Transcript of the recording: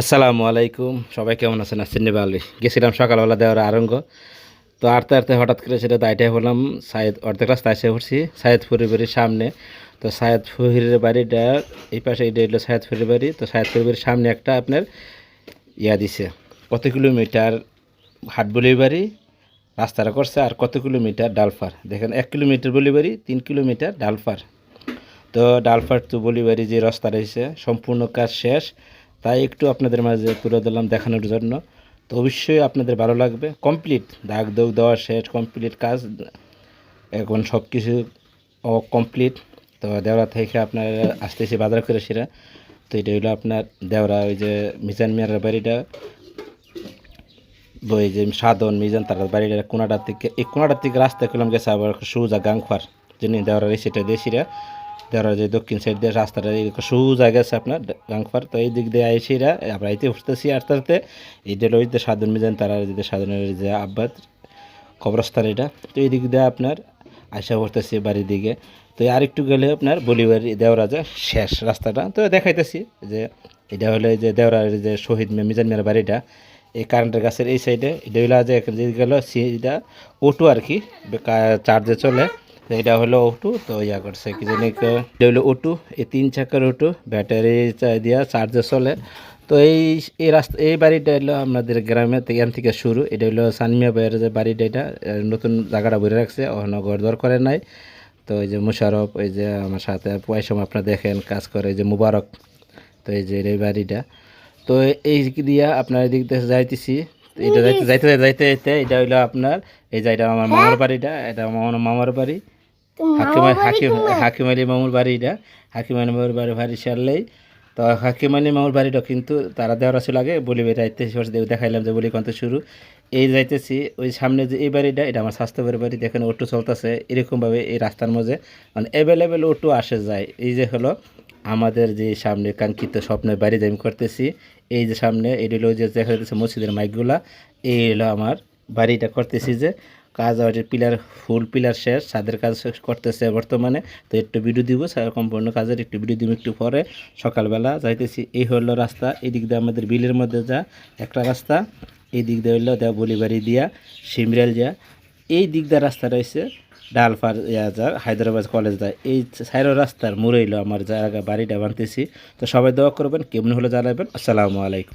আসসালামু আলাইকুম, সবাই কেমন আছেন? আসছেন ভালোই। গেছিলাম সকালবেলা দেওয়ার আরঙ্গ। তো আরতে আরতে হঠাৎ করে সেটা দায়টাই হলাম সাইদ অর্ধেক রাস্তা এসে উঠছি সাইদপুরের বাড়ির সামনে। তো সাইদপুরের বাড়িটা এই পাশে, এটা হলো সাইদপুরের বাড়ি। তো সাইদপুরের বাড়ির সামনে একটা আপনার দিছে কত কিলোমিটার হাটবলির বাড়ি রাস্তাটা করছে, আর কত কিলোমিটার ডালফার দেখেন। 1 কিলোমিটার বলিবাড়ি, 3 কিলোমিটার ডালফার। তো ডালফার টু বলিবাড়ি যে রাস্তা রয়েছে সম্পূর্ণ কাজ শেষ, তাই একটু আপনাদের মাঝে তুলে দিলাম দেখানোর জন্য। তো অবশ্যই আপনাদের ভালো লাগবে। কমপ্লিট দাগ দোগ দেওয়া শেষ, কমপ্লিট কাজ এখন সব কিছু কমপ্লিট। তো দেওরা থেকে আপনার আসতেছি বাজার করে সেরা। তো এটা হলো আপনার দেওরা, ওই যে মিজান মিয়ার বাড়িটা, ওই যে সাধন মিজান তার বাড়িটা কোনাটার থেকে, এই কোনাটার থেকে রাস্তা করলাম গেছে আবার সুজা গাংফার যিনি দেওয়ার সেটা দেশিরা দেওয়ার যে দক্ষিণ সাইড দিয়ে রাস্তাটা সোজা গেছে আপনার গাংফার। তো এই দিক দিয়ে আইসিরা আমরা আইতে উঠতেছি আস্তে আস্তে। এইটা হলো ওই যে সাধন মিজান তারা যে সাধনের যে আব্বাদ কবরস্থান এটা। তো এই দিক দিয়ে আপনার আশা করতেছি বাড়ির দিকে। তো আর একটু গেলে আপনার বলিবাড়ি দেওরাজা শেষ রাস্তাটা। তো দেখাইতেছি যে এটা হলো যে দেওরার যে শহীদ মিজান মিয়ার বাড়িটা, এই কারেন্টের গাছের এই সাইডে। এটা হলো যে গেল সিটা অটো আর কি, চার্জে চলে। তো এটা হলো অটো। তো ইয়া করছে কি জানি, এটা হলো অটো, এই 3 চাকার অটো, ব্যাটারি দিয়া চার্জে চলে। তো এই রাস্তা, এই বাড়িটা হলো আমাদের গ্রামে এখান থেকে শুরু। এটা হলো সানমিয়া ভাইয়ের যে বাড়িটা, এটা নতুন জায়গাটা ভরে রাখছে, ওখানে ঘর দর করে নাই। তো এই যে মুশারফ, ওই যে আমার সাথে পয়সা আপনারা দেখেন কাজ করে, এই যে মুবারক। তো এই যে এই বাড়িটা। তো এই দিয়া আপনার এদিক দিয়ে যাইতেছি। এটা যাইতে যাইতে যাইতে যাইতে এটা হইলো আপনার এই যে এটা আমার মামার বাড়িটা, এটা আমার মামার বাড়ি। হাকিম আলী মামুর বাড়ি এটা। হাকিম আলী মামুর বাড়ি সারলেই তো হাকিম আলী মামুর বাড়িটা কিন্তু তারা দেওয়ার ছিল আগে বলি যাইতে দেখাইলাম যে বলি কত শুরু। এই যাইতেছি ওই সামনে যে এই বাড়িটা, এটা আমার স্বাস্থ্যবাড়ির বাড়ি। দেখেন অটো চলতেছে এরকমভাবে এই রাস্তার মাঝে, মানে অ্যাভেলেবেল অটো আসে যায়। এই যে হলো আমাদের যে সামনে কাঙ্ক্ষিত স্বপ্নের বাড়ি যে আমি করতেছি, এই যে সামনে এই হলো যে দেখা যাচ্ছে মসজিদের মাইকগুলা। এই হলো আমার বাড়িটা করতেছি যে কাজ আর পিলার, ফুল পিলার শেষ, ছাদের কাজ করতেছে বর্তমানে। তো একটু ভিডিও দিব সম্পূর্ণ কাজের, একটু ভিডিও দিব একটু পরে সকালবেলা যাইতেছি। এই হলো রাস্তা, এই দিক দিয়ে আমাদের বিলের মধ্যে যা একটা রাস্তা, এই দিক দিয়ে হইলো বলিবাড়ি দিয়া সিমরাল যা, এই দিক দিয়ে রাস্তা রয়েছে ডালফার যা হায়দ্রাবাদ কলেজ যায়। এই সাইড রাস্তার মোড়ে হইলো আমার জায়গা বাড়িটা বানতেছি। তো সবাই দোয়া করবেন, কেমন হলে জানাবেন। আসসালামু আলাইকুম।